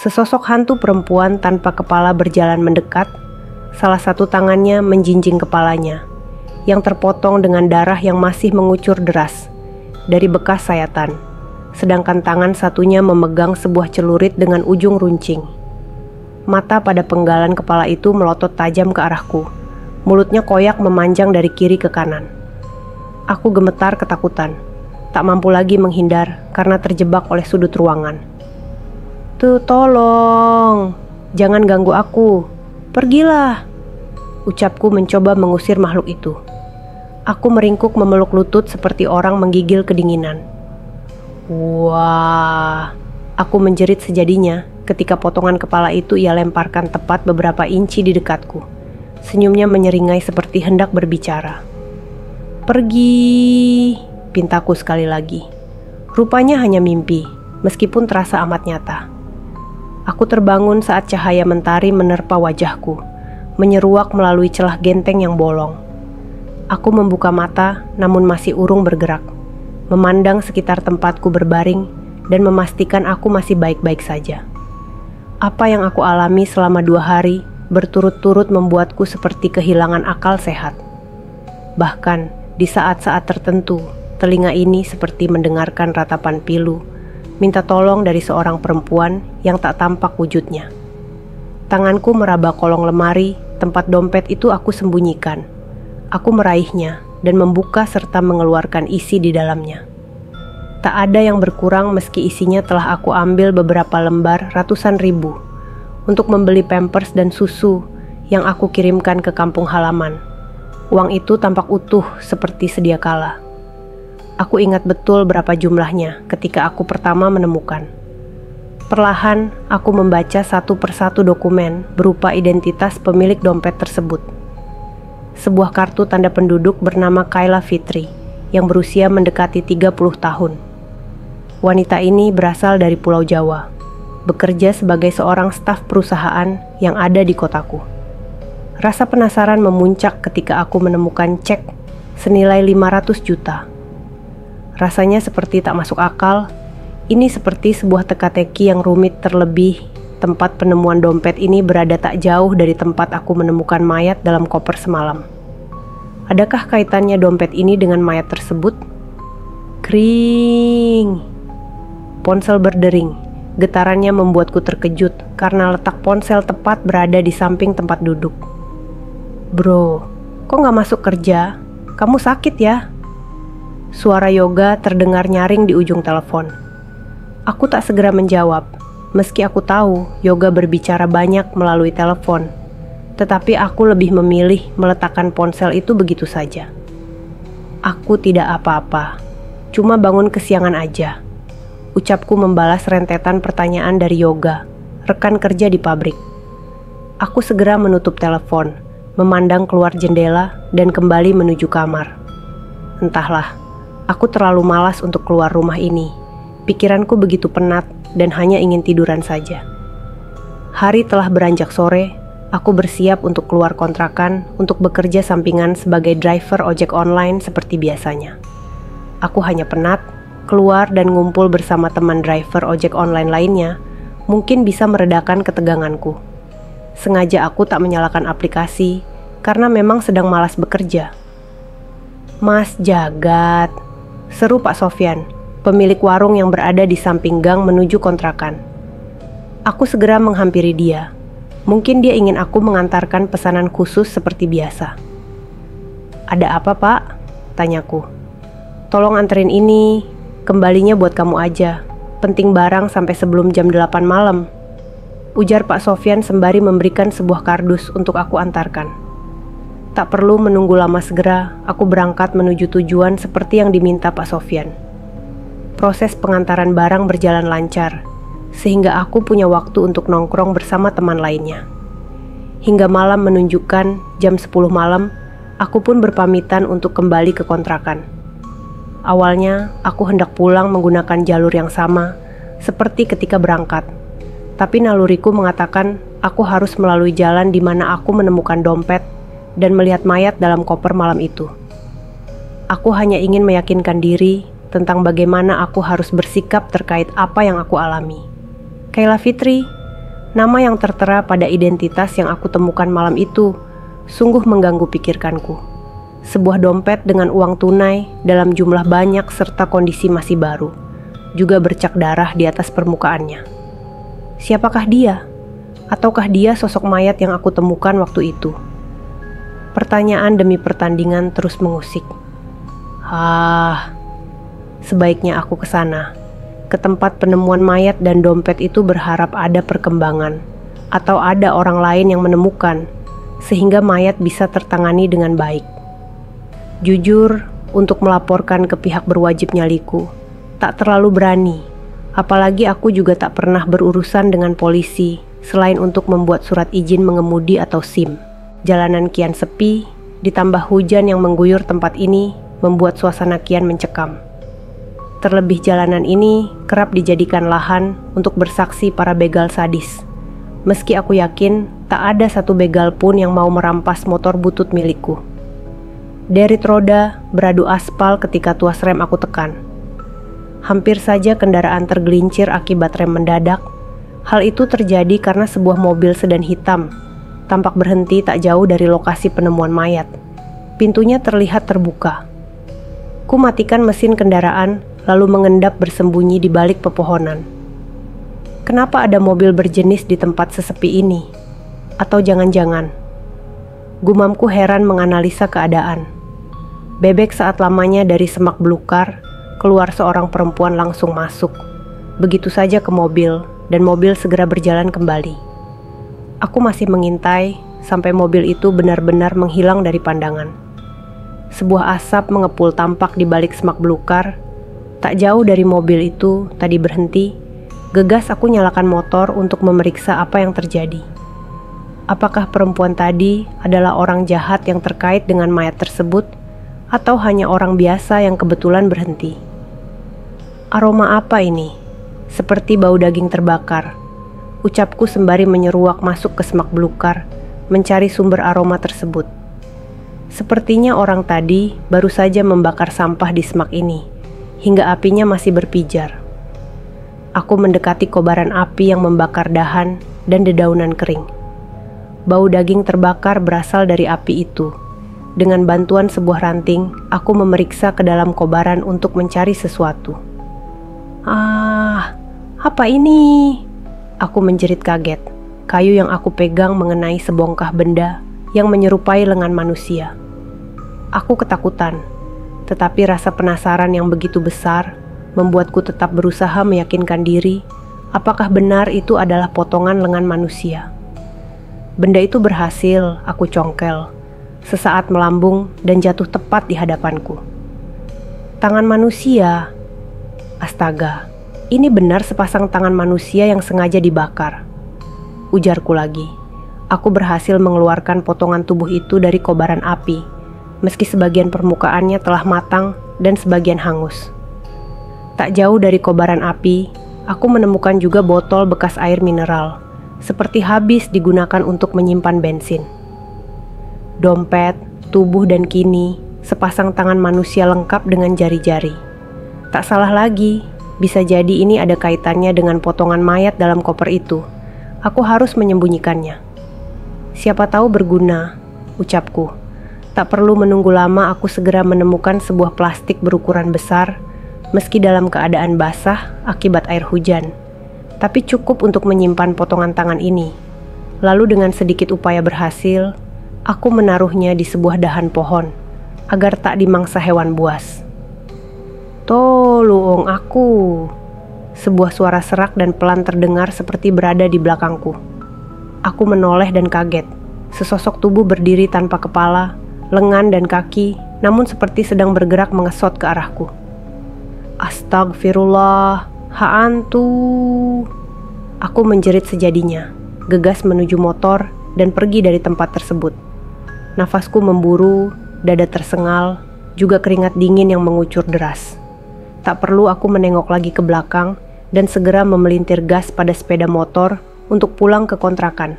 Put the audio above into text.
Sesosok hantu perempuan tanpa kepala berjalan mendekat. Salah satu tangannya menjinjing kepalanya, yang terpotong dengan darah yang masih mengucur deras dari bekas sayatan. Sedangkan tangan satunya memegang sebuah celurit dengan ujung runcing. Mata pada penggalan kepala itu melotot tajam ke arahku. Mulutnya koyak memanjang dari kiri ke kanan. Aku gemetar ketakutan, tak mampu lagi menghindar karena terjebak oleh sudut ruangan. "Tuh, tolong, jangan ganggu aku, pergilah," ucapku mencoba mengusir makhluk itu. Aku meringkuk memeluk lutut seperti orang menggigil kedinginan. Wah, aku menjerit sejadinya ketika potongan kepala itu ia lemparkan tepat beberapa inci di dekatku. Senyumnya menyeringai seperti hendak berbicara. "Pergi," pintaku sekali lagi. Rupanya hanya mimpi, meskipun terasa amat nyata. Aku terbangun saat cahaya mentari menerpa wajahku, menyeruak melalui celah genteng yang bolong. Aku membuka mata, namun masih urung bergerak, memandang sekitar tempatku berbaring, dan memastikan aku masih baik-baik saja. Apa yang aku alami selama 2 hari berturut-turut membuatku seperti kehilangan akal sehat. Bahkan di saat-saat tertentu, telinga ini seperti mendengarkan ratapan pilu, minta tolong dari seorang perempuan yang tak tampak wujudnya. Tanganku meraba kolong lemari, tempat dompet itu aku sembunyikan. Aku meraihnya dan membuka serta mengeluarkan isi di dalamnya. Tak ada yang berkurang meski isinya telah aku ambil beberapa lembar ratusan ribu untuk membeli pampers dan susu yang aku kirimkan ke kampung halaman. Uang itu tampak utuh seperti sedia kala. Aku ingat betul berapa jumlahnya ketika aku pertama menemukan. Perlahan, aku membaca satu persatu dokumen berupa identitas pemilik dompet tersebut. Sebuah kartu tanda penduduk bernama Kayla Fitri yang berusia mendekati 30 tahun. Wanita ini berasal dari Pulau Jawa, bekerja sebagai seorang staf perusahaan yang ada di kotaku. Rasa penasaran memuncak ketika aku menemukan cek senilai 500 juta. Rasanya seperti tak masuk akal. Ini seperti sebuah teka-teki yang rumit, terlebih tempat penemuan dompet ini berada tak jauh dari tempat aku menemukan mayat dalam koper semalam. Adakah kaitannya dompet ini dengan mayat tersebut? Kring. Ponsel berdering. Getarannya membuatku terkejut karena letak ponsel tepat berada di samping tempat duduk. "Bro, kok gak masuk kerja? Kamu sakit ya?" Suara Yoga terdengar nyaring di ujung telepon. Aku tak segera menjawab, meski aku tahu Yoga berbicara banyak melalui telepon. Tetapi aku lebih memilih meletakkan ponsel itu begitu saja. "Aku tidak apa-apa, cuma bangun kesiangan aja," ucapku membalas rentetan pertanyaan dari Yoga, rekan kerja di pabrik. Aku segera menutup telepon, memandang keluar jendela dan kembali menuju kamar. Entahlah, aku terlalu malas untuk keluar rumah ini. Pikiranku begitu penat dan hanya ingin tiduran saja. Hari telah beranjak sore, aku bersiap untuk keluar kontrakan untuk bekerja sampingan sebagai driver ojek online seperti biasanya. Aku hanya penat, keluar dan ngumpul bersama teman driver ojek online lainnya mungkin bisa meredakan keteganganku. Sengaja aku tak menyalakan aplikasi karena memang sedang malas bekerja. "Mas Jagat," seru Pak Sofyan, pemilik warung yang berada di samping gang menuju kontrakan. Aku segera menghampiri dia. Mungkin dia ingin aku mengantarkan pesanan khusus seperti biasa. "Ada apa, Pak?" tanyaku. "Tolong anterin ini, kembalinya buat kamu aja. Penting barang sampai sebelum jam 8 malam," ujar Pak Sofyan sembari memberikan sebuah kardus untuk aku antarkan. Tak perlu menunggu lama, segera aku berangkat menuju tujuan seperti yang diminta Pak Sofyan. Proses pengantaran barang berjalan lancar, sehingga aku punya waktu untuk nongkrong bersama teman lainnya. Hingga malam menunjukkan jam 10 malam, aku pun berpamitan untuk kembali ke kontrakan. Awalnya, aku hendak pulang menggunakan jalur yang sama, seperti ketika berangkat. Tapi naluriku mengatakan aku harus melalui jalan di mana aku menemukan dompet dan melihat mayat dalam koper malam itu. Aku hanya ingin meyakinkan diri tentang bagaimana aku harus bersikap terkait apa yang aku alami. "Kayla Fitri, Nama yang tertera pada identitas yang aku temukan malam itu sungguh mengganggu pikirkanku. Sebuah dompet dengan uang tunai dalam jumlah banyak serta kondisi masih baru, juga bercak darah di atas permukaannya. Siapakah dia? Ataukah dia sosok mayat yang aku temukan waktu itu? Pertanyaan demi pertandingan terus mengusik. Sebaiknya aku ke sana, ke tempat penemuan mayat dan dompet itu, berharap ada perkembangan atau ada orang lain yang menemukan sehingga mayat bisa tertangani dengan baik. Jujur, untuk melaporkan ke pihak berwajib nyaliku tak terlalu berani, apalagi aku juga tak pernah berurusan dengan polisi selain untuk membuat surat izin mengemudi atau SIM. Jalanan kian sepi, ditambah hujan yang mengguyur tempat ini membuat suasana kian mencekam. Terlebih jalanan ini kerap dijadikan lahan untuk bersaksi para begal sadis. Meski aku yakin tak ada satu begal pun yang mau merampas motor butut milikku. Derit roda beradu aspal ketika tuas rem aku tekan. Hampir saja kendaraan tergelincir akibat rem mendadak. Hal itu terjadi karena sebuah mobil sedan hitam tampak berhenti tak jauh dari lokasi penemuan mayat. Pintunya terlihat terbuka. Ku matikan mesin kendaraan lalu mengendap bersembunyi di balik pepohonan. Kenapa ada mobil berjenis di tempat sesepi ini? Atau jangan-jangan? Gumamku heran menganalisa keadaan. Bebek saat lamanya dari semak belukar, keluar seorang perempuan langsung masuk. Begitu saja ke mobil, dan mobil segera berjalan kembali. Aku masih mengintai sampai mobil itu benar-benar menghilang dari pandangan. Sebuah asap mengepul tampak di balik semak belukar. Tak jauh dari mobil itu tadi berhenti. Gegas aku nyalakan motor untuk memeriksa apa yang terjadi. Apakah perempuan tadi adalah orang jahat yang terkait dengan mayat tersebut, atau hanya orang biasa yang kebetulan berhenti? Aroma apa ini? Seperti bau daging terbakar, ucapku sembari menyeruak masuk ke semak belukar, mencari sumber aroma tersebut. Sepertinya orang tadi baru saja membakar sampah di semak ini, hingga apinya masih berpijar. Aku mendekati kobaran api yang membakar dahan dan dedaunan kering. Bau daging terbakar berasal dari api itu. Dengan bantuan sebuah ranting, aku memeriksa ke dalam kobaran untuk mencari sesuatu. Apa ini? Aku menjerit kaget. Kayu yang aku pegang mengenai sebongkah benda yang menyerupai lengan manusia. Aku ketakutan, tetapi rasa penasaran yang begitu besar membuatku tetap berusaha meyakinkan diri apakah benar itu adalah potongan lengan manusia. Benda itu berhasil aku congkel, sesaat melambung dan jatuh tepat di hadapanku. Tangan manusia. Astaga, ini benar sepasang tangan manusia yang sengaja dibakar. Ujarku lagi. Aku berhasil mengeluarkan potongan tubuh itu dari kobaran api, meski sebagian permukaannya telah matang dan sebagian hangus. Tak jauh dari kobaran api, aku menemukan juga botol bekas air mineral, seperti habis digunakan untuk menyimpan bensin. Dompet, tubuh, dan kini sepasang tangan manusia lengkap dengan jari-jari. Tak salah lagi, bisa jadi ini ada kaitannya dengan potongan mayat dalam koper itu. Aku harus menyembunyikannya. Siapa tahu berguna, ucapku. Tak perlu menunggu lama, aku segera menemukan sebuah plastik berukuran besar, meski dalam keadaan basah akibat air hujan. Tapi cukup untuk menyimpan potongan tangan ini. Lalu dengan sedikit upaya berhasil, aku menaruhnya di sebuah dahan pohon, agar tak dimangsa hewan buas. "Tolong aku!" Sebuah suara serak dan pelan terdengar seperti berada di belakangku. Aku menoleh dan kaget. Sesosok tubuh berdiri tanpa kepala, lengan dan kaki, namun seperti sedang bergerak mengesot ke arahku. "Astagfirullah, ha'antu!" Aku menjerit sejadinya, gegas menuju motor dan pergi dari tempat tersebut. Nafasku memburu, dada tersengal, juga keringat dingin yang mengucur deras. Tak perlu aku menengok lagi ke belakang dan segera memelintir gas pada sepeda motor untuk pulang ke kontrakan.